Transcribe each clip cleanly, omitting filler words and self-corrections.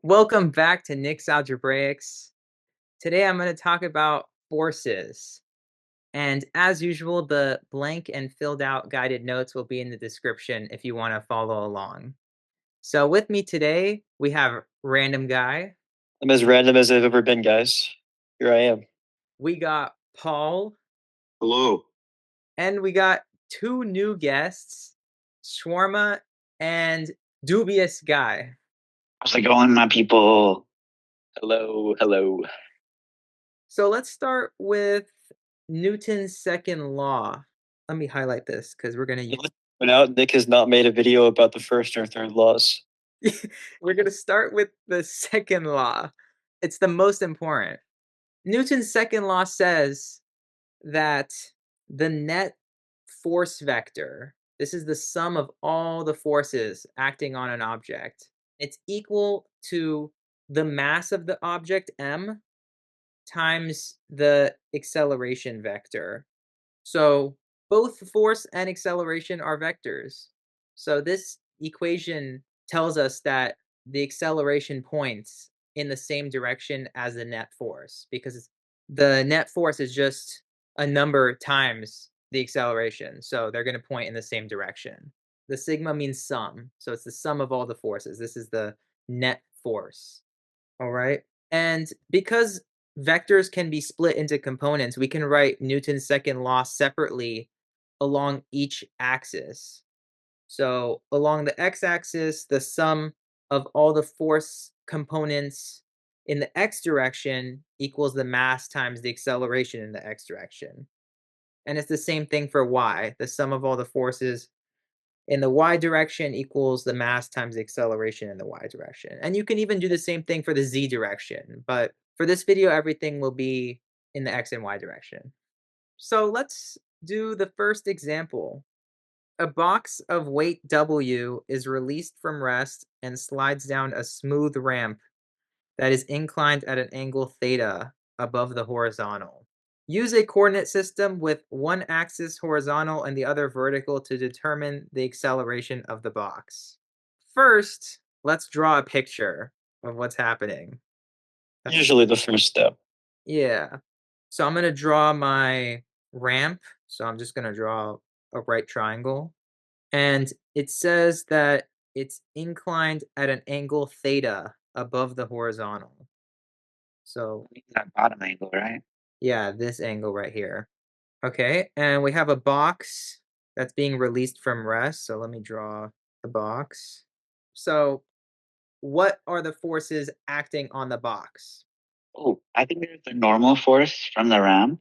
Welcome back to Nick's Algebraics. Today I'm going to talk about forces. And as usual, the blank and filled out guided notes will be in the description if you want to follow along. So with me today, we have Random Guy. I'm as random as I've ever been, guys. Here I am. We got Paul. Hello. And we got two new guests, Shawarma and Dubious Guy. How's it going, my people? Hello, hello. So let's start with Newton's second law. Let me highlight this because we're going to use But now Nick has not made a video about the first or third laws. we're going to start with the second law. It's the most important. Newton's second law says that the net force vector, this is the sum of all the forces acting on an object. It's equal to the mass of the object m times the acceleration vector. So both force and acceleration are vectors. So this equation tells us that the acceleration points in the same direction as the net force, because the net force is just a number times the acceleration. So they're going to point in the same direction. The sigma means sum. So it's the sum of all the forces. This is the net force. All right. And because vectors can be split into components, we can write Newton's second law separately along each axis. So along the x-axis, the sum of all the force components in the x direction equals the mass times the acceleration in the x direction. And it's the same thing for y. The sum of all the forces in the y direction equals the mass times the acceleration in the y direction. And you can even do the same thing for the z direction, but for this video, everything will be in the x and y direction. So let's do the first example. A box of weight W is released from rest and slides down a smooth ramp that is inclined at an angle theta above the horizontal. Use a coordinate system with one axis horizontal and the other vertical to determine the acceleration of the box. First, let's draw a picture of what's happening. Usually the first step. Yeah. So I'm going to draw my ramp. So I'm just going to draw a right triangle. And it says that it's inclined at an angle theta above the horizontal. So That bottom angle, right? yeah, this angle right here. Okay, and we have a box that's being released from rest. So let me draw the box. So what are the forces acting on the box? Oh, I think there's the normal force from the ramp.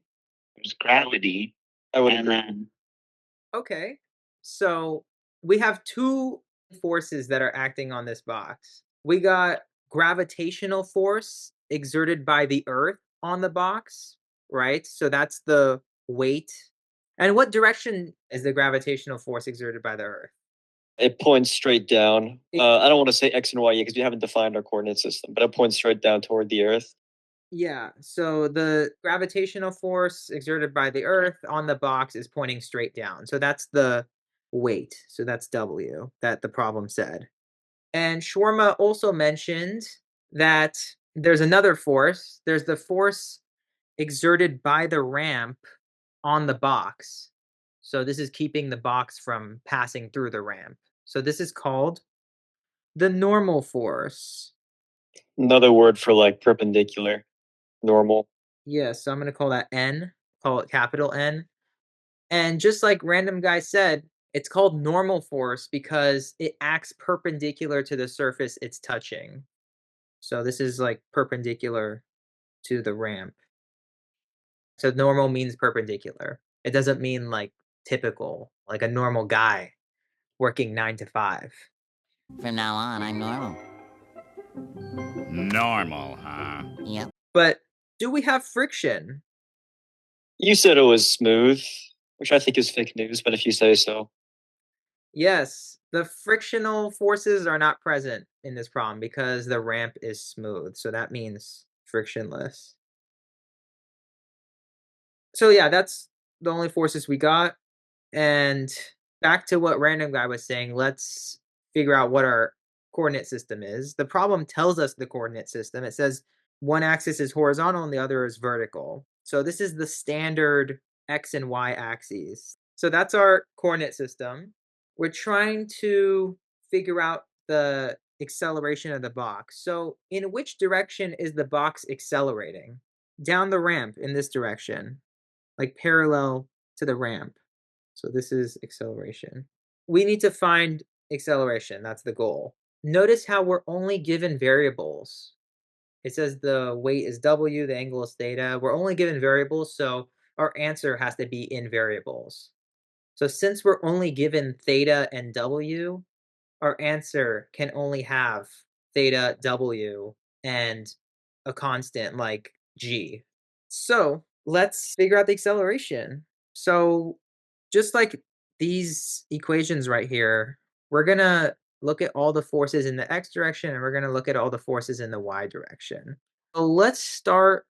There's gravity, I would and agree. then Okay, so we have two forces that are acting on this box. We got gravitational force exerted by the Earth on the box, right? So that's the weight. And what direction is the gravitational force exerted by the Earth? It points straight down. I don't want to say X and Y because we haven't defined our coordinate system, but it points straight down toward the Earth. Yeah, so the gravitational force exerted by the Earth on the box is pointing straight down. So that's the weight. So that's W that the problem said. And Shawarma also mentioned that there's another force. There's the force exerted by the ramp on the box. So this is keeping the box from passing through the ramp. So this is called the normal force. Another word for like perpendicular, normal. Yes, so I'm going to call that N, call it capital N. And just like Random Guy said, it's called normal force because it acts perpendicular to the surface it's touching. So this is like perpendicular to the ramp. So normal means perpendicular. It doesn't mean like typical, like a normal guy working 9 to 5. From now on, I'm normal. Normal, huh? Yep. But do we have friction? You said it was smooth, which I think is fake news, but if you say so. Yes, the frictional forces are not present in this problem because the ramp is smooth. So that means frictionless. So yeah, that's the only forces we got. And back to what Random Guy was saying, let's figure out what are coordinate system is. The problem tells us the coordinate system. It says one axis is horizontal and the other is vertical. So this is the standard x and y axes. So that's our coordinate system. We're trying to figure out the acceleration of the box. So in which direction is the box accelerating? Down the ramp in this direction, like parallel to the ramp. So this is acceleration. We need to find acceleration. That's the goal. Notice how we're only given variables. It says the weight is W, the angle is theta. We're only given variables, so our answer has to be in variables. So since we're only given theta and W, our answer can only have theta, W, and a constant like G. So let's figure out the acceleration. So just like these equations right here, we're gonna look at all the forces in the x direction and we're gonna look at all the forces in the y direction. So let's start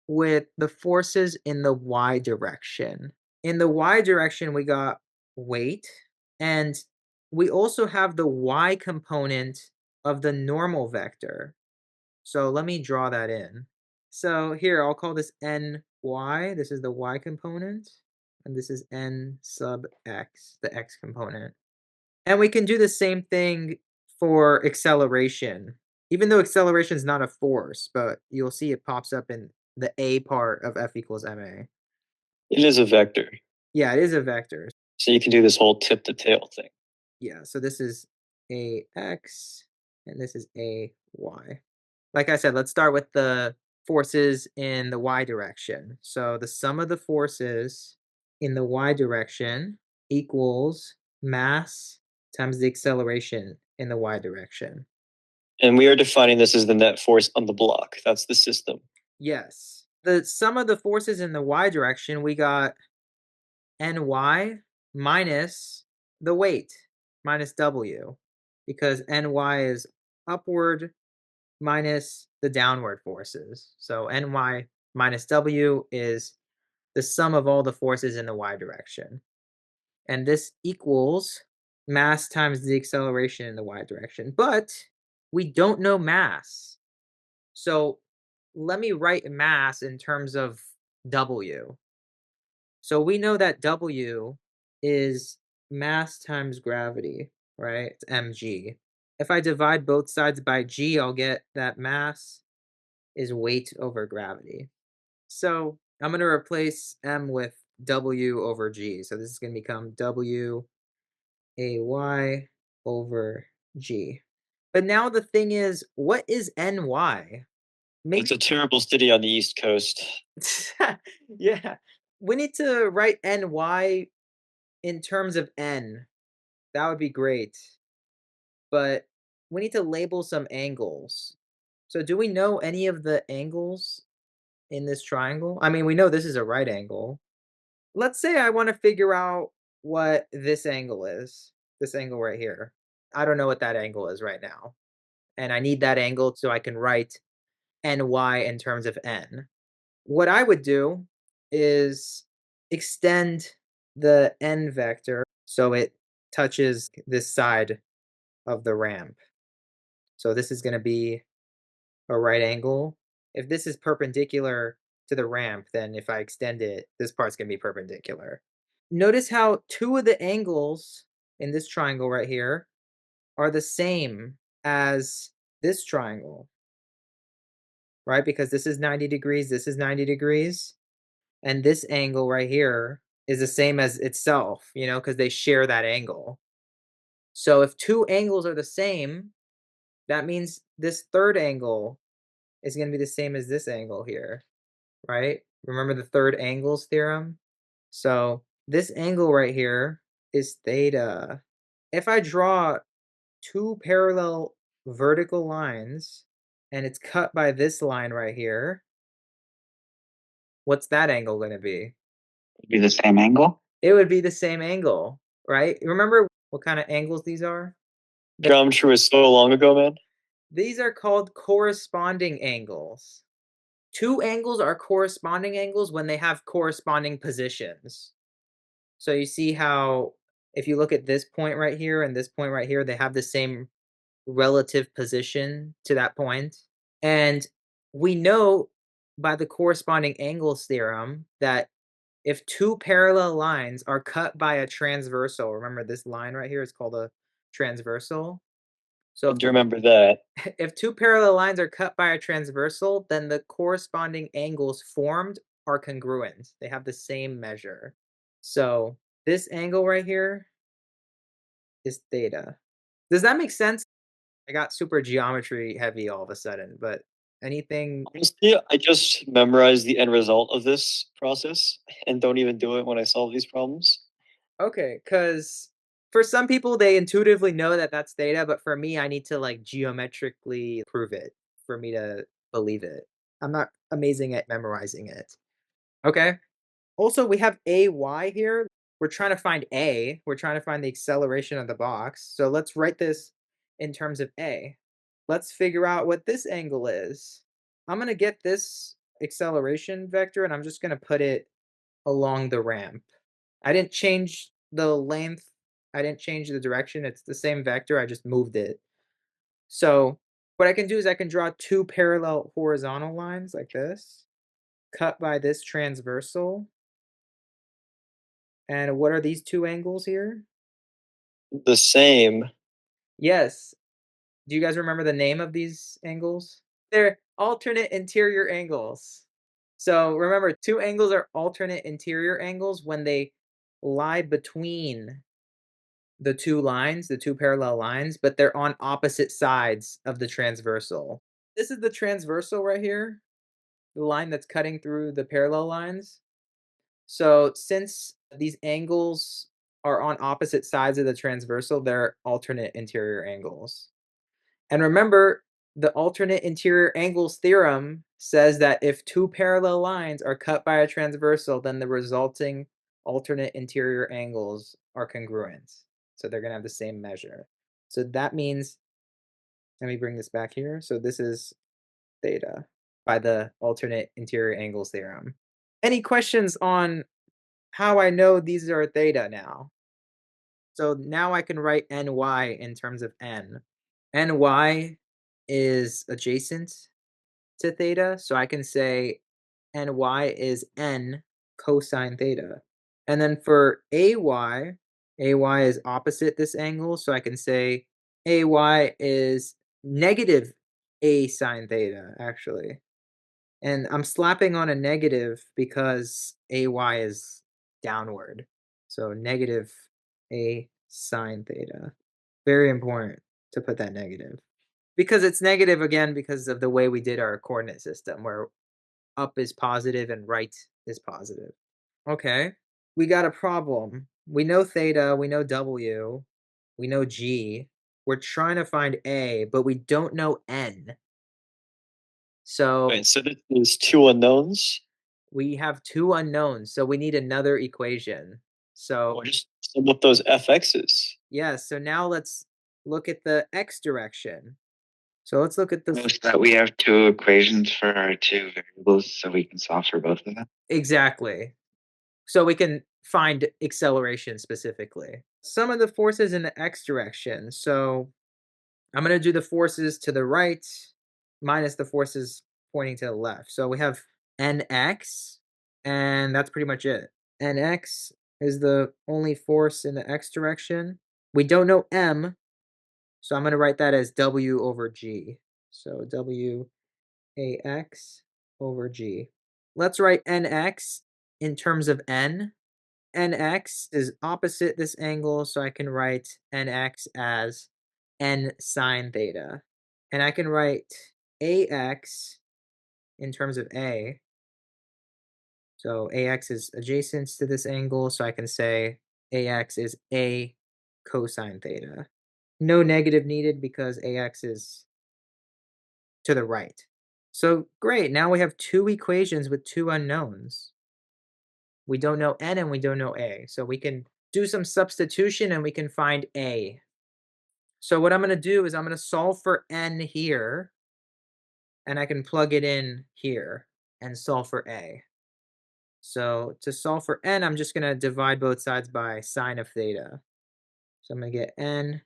with the forces in the y direction. In the y direction, we got weight, and we also have the y component of the normal vector. So let me draw that in. So here, I'll call this ny. This is the y component, and this is n sub x, the x component. And we can do the same thing for acceleration, even though acceleration is not a force, but you'll see it pops up in the a part of F equals ma. It is a vector. Yeah, it is a vector. So you can do this whole tip to tail thing. Yeah, so this is ax and this is ay. Like I said, let's start with the forces in the y direction. So the sum of the forces in the y direction equals mass times the acceleration in the y direction. And we are defining this as the net force on the block. That's the system. Yes. The sum of the forces in the y direction, we got ny minus the weight, minus w, because ny is upward minus the downward forces. So ny minus w is the sum of all the forces in the y direction. And this equals mass times the acceleration in the y direction. But we don't know mass. So let me write mass in terms of W. So we know that W is mass times gravity, right? It's mg. If I divide both sides by g, I'll get that mass is weight over gravity. So I'm going to replace m with W over g. So this is going to become W ay over g. But now the thing is, what is ny? It's a terrible city on the East Coast. Yeah. We need to write ny in terms of n. That would be great. But we need to label some angles. So do we know any of the angles in this triangle? I mean, we know this is a right angle. Let's say I want to figure out what this angle is. This angle right here. I don't know what that angle is right now. And I need that angle so I can write ny in terms of n. What I would do is extend the n vector so it touches this side of the ramp. So this is going to be a right angle. If this is perpendicular to the ramp, then if I extend it, this part's going to be perpendicular. Notice how two of the angles in this triangle right here are the same as this triangle, right? Because this is 90 degrees, this is 90 degrees. And this angle right here is the same as itself, because they share that angle. So if two angles are the same, that means this third angle is going to be the same as this angle here, right? Remember the third angles theorem? So this angle right here is theta. If I draw two parallel vertical lines and it's cut by this line right here, what's that angle going to be? It'd be the same angle. It would be the same angle, right? Remember what kind of angles these are? Geometry was so long ago, man. These are called corresponding angles. Two angles are corresponding angles when they have corresponding positions. So you see how if you look at this point right here and this point right here, they have the same relative position to that point. And we know by the corresponding angles theorem that if two parallel lines are cut by a transversal, remember this line right here is called a transversal. So I if do remember that. if two parallel lines are cut by a transversal, then the corresponding angles formed are congruent. They have the same measure. So this angle right here is theta. Does that make sense? I got super geometry heavy all of a sudden, but anything Honestly, I just memorized the end result of this process and don't even do it when I solve these problems. okay, because for some people they intuitively know that that's theta, but for me I need to like geometrically prove it for me to believe it. I'm not amazing at memorizing it. Okay. Also, we have AY here. We're trying to find A. We're trying to find the acceleration of the box. So let's write this in terms of A. Let's figure out what this angle is. I'm going to get this acceleration vector and I'm just going to put it along the ramp. I didn't change the length. I didn't change the direction. It's the same vector. I just moved it. So what I can do is I can draw two parallel horizontal lines like this, cut by this transversal. And what are these two angles here? The same. Yes. Do you guys remember the name of these angles? They're alternate interior angles. So remember, two angles are alternate interior angles when they lie between the two lines, the two parallel lines, but they're on opposite sides of the transversal. This is the transversal right here, the line that's cutting through the parallel lines. So since these angles are on opposite sides of the transversal, they're alternate interior angles. And remember, the alternate interior angles theorem says that if two parallel lines are cut by a transversal, then the resulting alternate interior angles are congruent. So they're going to have the same measure. So that means, let me bring this back here. So this is theta by the alternate interior angles theorem. Any questions on how I know these are theta now? So now I can write ny in terms of n. Ny is adjacent to theta, so I can say ny is n cosine theta. And then for ay is opposite this angle, so I can say ay is negative a sine theta, actually. And I'm slapping on a negative because ay is downward. So negative a sine theta. Very important to put that negative. Because it's negative again because of the way we did our coordinate system where up is positive and right is positive. Okay, we got a problem. We know theta, we know w, we know g. We're trying to find a, but we don't know n. So Right, so there's two unknowns. we have two unknowns, so we need another equation. So Or just sum up those fx's. yeah, so now let's look at the x direction. So let's look at this. Notice that we have two equations for our two variables, so we can solve for both of them. Exactly. So we can find acceleration specifically. Some of the forces in the x direction. So I'm going to do the forces to the right minus the forces pointing to the left. So we have nx, and that's pretty much it. Nx is the only force in the x direction. We don't know m, so I'm going to write that as w over g. So w ax over g. Let's write nx in terms of n. Nx is opposite this angle, so I can write nx as n sine theta. And I can write ax in terms of a. So ax is adjacent to this angle, so I can say ax is a cosine theta. No negative needed because ax is to the right. So great, now we have two equations with two unknowns. We don't know n and we don't know a. So we can do some substitution and we can find a. So what I'm going to do is I'm going to solve for n here. And I can plug it in here and solve for a. So to solve for n, I'm just going to divide both sides by sine of theta. So I'm going to get n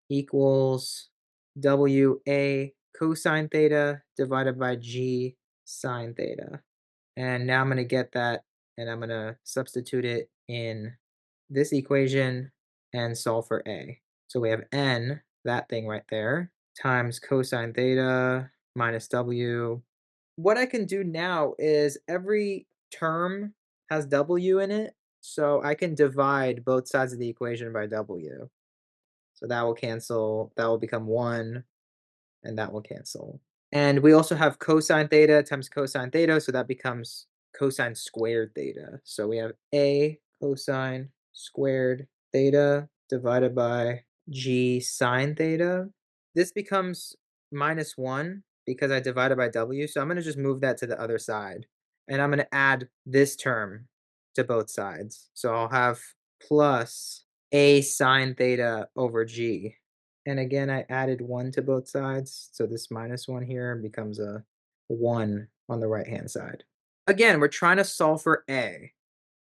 equals WA cosine theta divided by G sine theta. And now I'm going to get that and I'm going to substitute it in this equation and solve for A. So we have N, that thing right there, times cosine theta minus W. What I can do now is every term has W in it, so I can divide both sides of the equation by W. So that will cancel, that will become 1, and that will cancel. And we also have cosine theta times cosine theta, so that becomes cosine squared theta. So we have A cosine squared theta divided by G sine theta. This becomes minus 1 because I divided by W, so I'm going to just move that to the other side. And I'm going to add this term to both sides. So I'll have plus A sine theta over G. And again, I added 1 to both sides, so this minus 1 here becomes a 1 on the right-hand side. Again, we're trying to solve for A.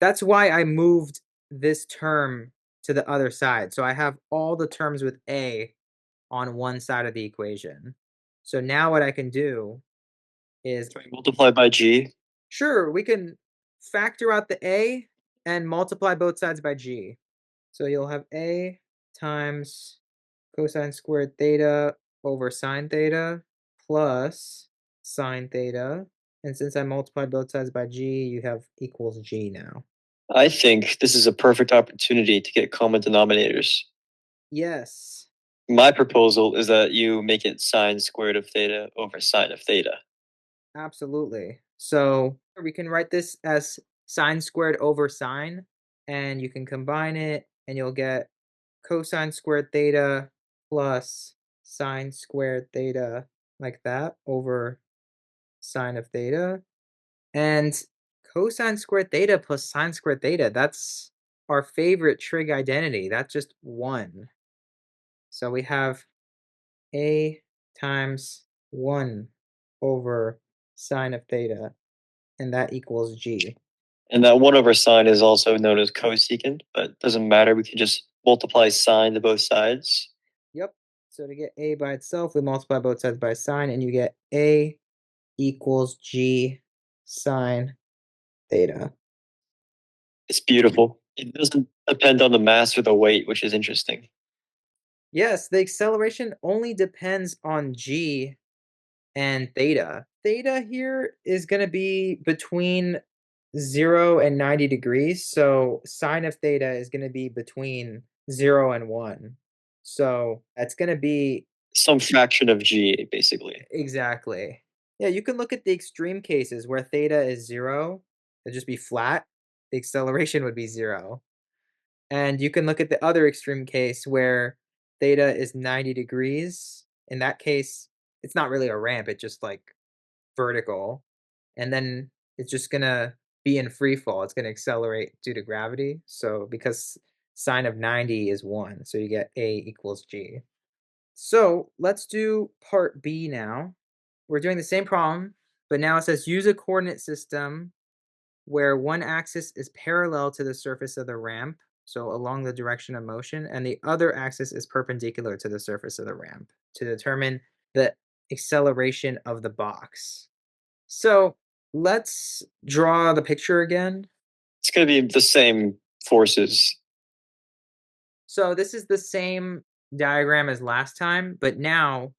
That's why I moved this term to the other side. So I have all the terms with A on one side of the equation. So now what I can do is Multiply by G. sure, we can factor out the A and multiply both sides by G. So you'll have A times cosine squared theta over sine theta plus sine theta. And since I multiplied both sides by G, you have equals G now. I think this is a perfect opportunity to get common denominators. Yes, My proposal is that you make it sine squared of theta over sine of theta. absolutely. So we can write this as sine squared over sine, and you can combine it, and you'll get cosine squared theta plus sine squared theta like that over sine of theta. And cosine squared theta plus sine squared theta, that's our favorite trig identity. That's just 1. So we have A times 1 over sine of theta, and that equals G. And that 1 over sine is also known as cosecant, but it doesn't matter. We can just multiply sine to both sides. Yep. So to get A by itself, we multiply both sides by sine, and you get A equals G sine theta. It's beautiful. It doesn't depend on the mass or the weight, which is interesting. Yes, the acceleration only depends on G and theta. Theta here is going to be between 0 and 90 degrees. So sine of theta is going to be between 0 and 1. So that's going to be Some fraction of G, basically. exactly. Yeah, you can look at the extreme cases where theta is 0, it'd just be flat. The acceleration would be 0. And you can look at the other extreme case where theta is 90 degrees. In that case, it's not really a ramp, it's just like vertical. And then it's just gonna be in free fall. It's gonna accelerate due to gravity. So because sine of 90 is 1, so you get A equals G. So let's do part B now. We're doing the same problem, but now it says use a coordinate system where one axis is parallel to the surface of the ramp, so along the direction of motion, and the other axis is perpendicular to the surface of the ramp to determine the acceleration of the box. So let's draw the picture again. It's going to be the same forces. So this is the same diagram as last time, but now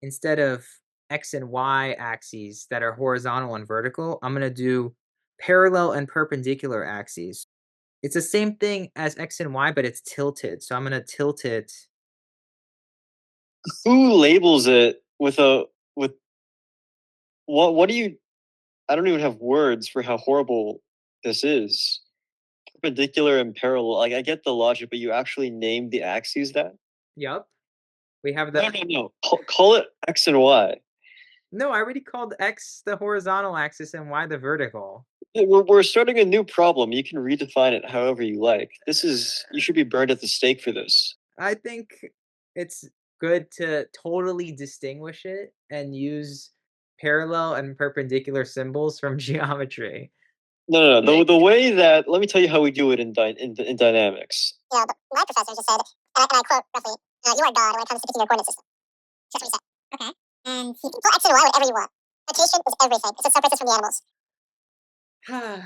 instead of X and Y axes that are horizontal and vertical, I'm going to do parallel and perpendicular axes. It's the same thing as X and Y, but it's tilted. So I'm going to tilt it. Who labels it with what do you, I don't even have words for how horrible this is. Perpendicular and parallel. Like, I get the logic, but you actually named the axes that? Yup. We have the. No. Call it X and Y. No, I already called X the horizontal axis and Y the vertical. We're starting a new problem. You can redefine it however you like. You should be burned at the stake for this. I think it's good to totally distinguish it and use parallel and perpendicular symbols from geometry. No. The way that, let me tell you how we do it in dynamics. My professor just said, and I quote roughly, you are God when it comes to picking your coordinate system. That's what he said. Okay. And you can put X and Y whatever you want. Location is everything. It's a separateness from the animals.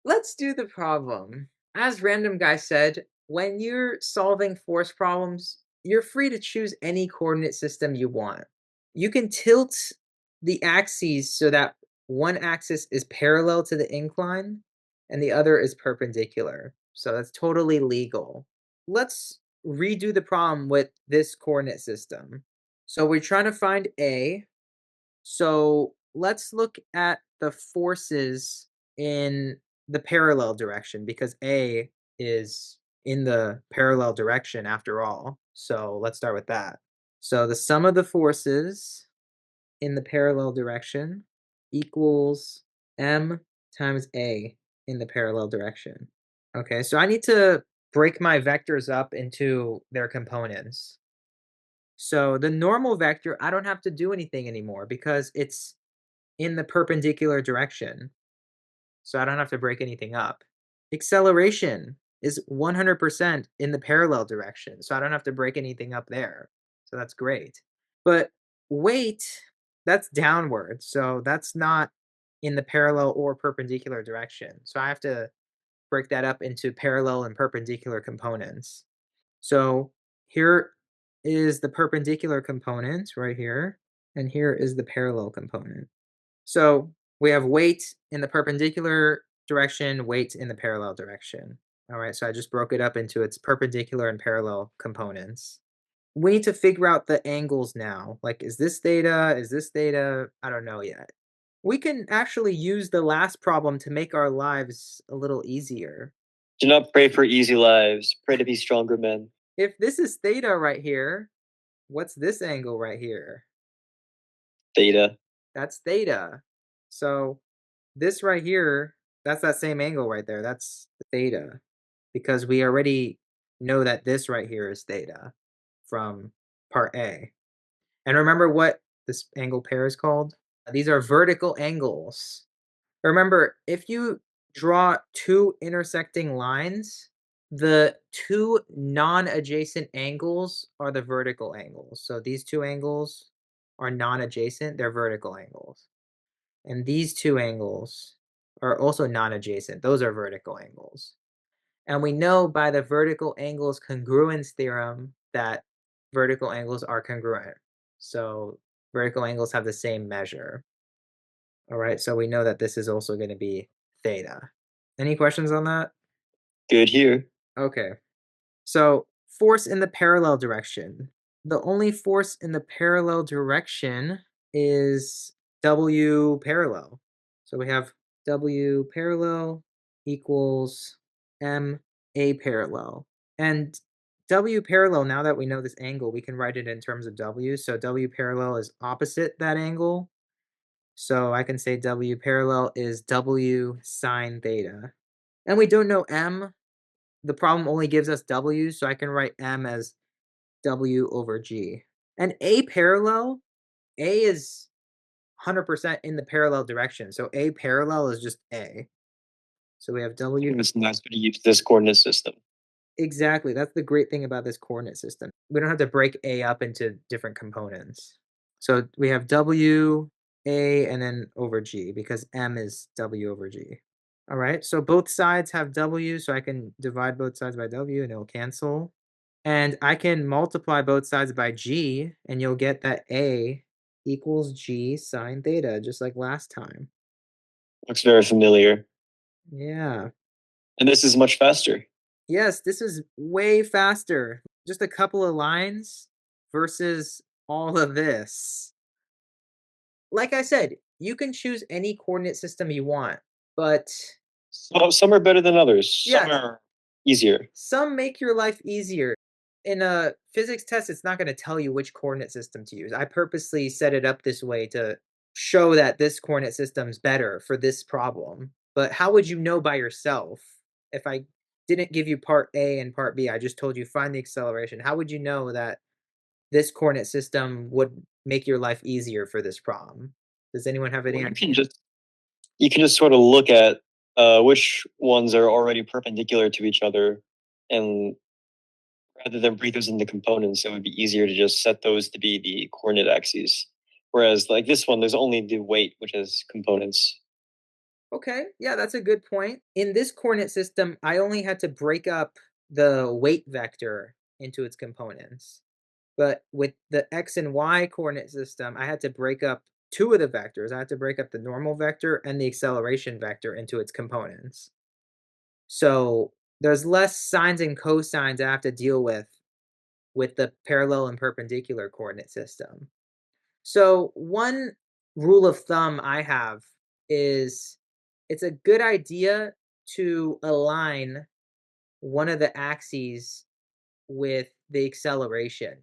Let's do the problem. As Random Guy said, when you're solving force problems, you're free to choose any coordinate system you want. You can tilt the axes so that one axis is parallel to the incline and the other is perpendicular. So that's totally legal. Let's redo the problem with this coordinate system. So we're trying to find A. So let's look at the forces in the parallel direction because A is in the parallel direction after all. So let's start with that. So the sum of the forces in the parallel direction equals M times A in the parallel direction. Okay, so I need to break my vectors up into their components. So the normal vector, I don't have to do anything anymore because it's in the perpendicular direction. So I don't have to break anything up. Acceleration is 100% in the parallel direction. So I don't have to break anything up there. So that's great. But weight, that's downward. So that's not in the parallel or perpendicular direction. So I have to break that up into parallel and perpendicular components. So here is the perpendicular component right here, and here is the parallel component. So we have weight in the perpendicular direction, weight in the parallel direction. All right, so I just broke it up into its perpendicular and parallel components. We need to figure out the angles now. Like, is this theta? Is this theta? I don't know yet. We can actually use the last problem to make our lives a little easier. Do not pray for easy lives. Pray to be stronger men. If this is theta right here, what's this angle right here? Theta. That's theta. So this right here, that's that same angle right there. That's theta because we already know that this right here is theta from part A. And remember what this angle pair is called? These are vertical angles. Remember, if you draw two intersecting lines, the two non-adjacent angles are the vertical angles. So these two angles are non-adjacent, they're vertical angles. And these two angles are also non-adjacent, those are vertical angles. And we know by the vertical angles congruence theorem that vertical angles are congruent. So vertical angles have the same measure. All right, so we know that this is also going to be theta. Any questions on that? Good here. Okay. So force in the parallel direction. The only force in the parallel direction is W parallel. So we have W parallel equals M A parallel. And W parallel, now that we know this angle, we can write it in terms of W. So W parallel is opposite that angle. So I can say W parallel is W sine theta. And we don't know M. The problem only gives us W, so I can write M as W over G. And A parallel, A is 100% in the parallel direction. So A parallel is just A. So we have W. It's nice to use this coordinate system. Exactly. That's the great thing about this coordinate system. We don't have to break A up into different components. So we have W, A, and then over G because M is W over G. All right. So both sides have W, so I can divide both sides by W and it'll cancel. And I can multiply both sides by G, and you'll get that A equals G sine theta, just like last time. Looks very familiar. Yeah. And this is much faster. Yes, this is way faster. Just a couple of lines versus all of this. Like I said, you can choose any coordinate system you want, but So, some are better than others. Some Yeah. are easier. some make your life easier. In a physics test, it's not going to tell you which coordinate system to use. I purposely set it up this way to show that this coordinate system's better for this problem. But how would you know by yourself if I didn't give you part A and part B? I just told you find the acceleration. How would you know that this coordinate system would make your life easier for this problem? Does anyone have any Well, idea? you can just sort of look at which ones are already perpendicular to each other and rather than break those into components, it would be easier to just set those to be the coordinate axes. Whereas like this one, there's only the weight, which has components. Okay, yeah, that's a good point. In this coordinate system, I only had to break up the weight vector into its components. But with the x and y coordinate system, I had to break up two of the vectors. I had to break up the normal vector and the acceleration vector into its components. So there's less sines and cosines I have to deal with the parallel and perpendicular coordinate system. So one rule of thumb I have is it's a good idea to align one of the axes with the acceleration.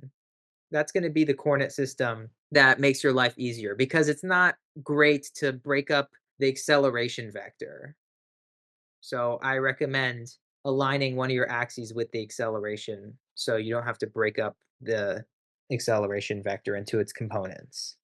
That's going to be the coordinate system that makes your life easier because it's not great to break up the acceleration vector. So I recommend aligning one of your axes with the acceleration so you don't have to break up the acceleration vector into its components.